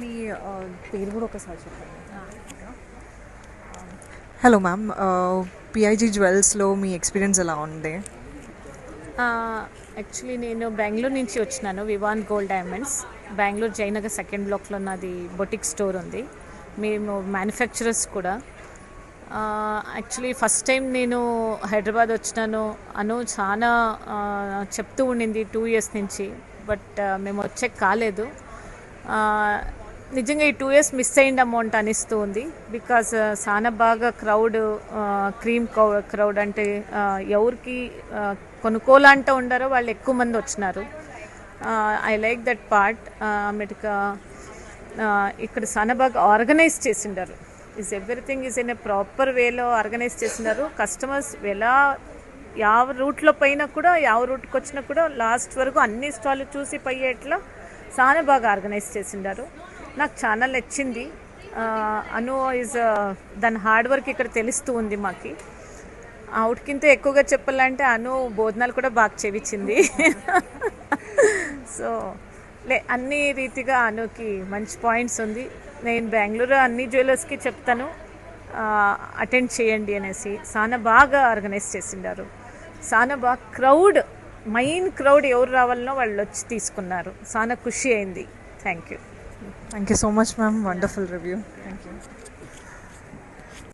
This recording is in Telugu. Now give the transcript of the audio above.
మీ పేరు కూడా ఒకసారి చెప్పండి. హలో మ్యామ్, పిఐజీ జ్యువెల్స్లో మీ ఎక్స్పీరియన్స్ ఎలా ఉంది? యాక్చువల్లీ నేను బెంగళూరు నుంచి వచ్చినాను. Vivaan gold diamonds Bengaluru Jayanagar second బ్లాక్లో నాది బొటిక్ స్టోర్ ఉంది. మేము మ్యానుఫ్యాక్చరర్స్ కూడా. యాక్చువల్లీ ఫస్ట్ టైం నేను హైదరాబాద్ వచ్చినాను. చాలా చెప్తూ ఉండింది 2 years నుంచి, బట్ మేము వచ్చే కాలేదు. నిజంగా ఈ 2 years మిస్ అయింది అమౌంట్ అనిస్తూ ఉంది. బికాజ్ చాలా బాగా క్రీమ్ క్రౌడ్ అంటే ఎవరికి కొనుక్కోవాలంటూ ఉండారో వాళ్ళు ఎక్కువ మంది వచ్చినారు. I like that part. America ఇక్కడ చాలా బాగా ఆర్గనైజ్ చేసిండారు. Everything is in a proper వేలో ఆర్గనైజ్ చేసినారు. కస్టమర్స్ ఎలా ಯಾವ రూట్లో పోయినా కూడా, ಯಾವ రూట్కి వచ్చినా కూడా లాస్ట్ వరకు అన్ని స్టాళ్ళు చూసి పోయేట్లా చాలా బాగా ఆర్గనైజ్ చేసిండారు. నాకు చాలా నచ్చింది. అను దాని హార్డ్ వర్క్ ఇక్కడ తెలుస్తూ ఉంది మాకి. అవుట్కింత ఎక్కువగా చెప్పాలంటే అను భోజనాలు కూడా బాగా చేయించింది. సో అన్ని రీతిగా అనుకి మంచి పాయింట్స్ ఉంది. నేను బెంగళూరు అన్ని జ్యువెలర్స్కి చెప్తాను అటెండ్ చేయండి అనేసి. చాలా బాగా ఆర్గనైజ్ చేసిండారు. చాలా బాగా మెయిన్ క్రౌడ్ ఎవరు రావాలనో వాళ్ళు వచ్చి తీసుకున్నారు. చాలా ఖుషి అయింది. Thank you so much ma'am, wonderful review. Thank you.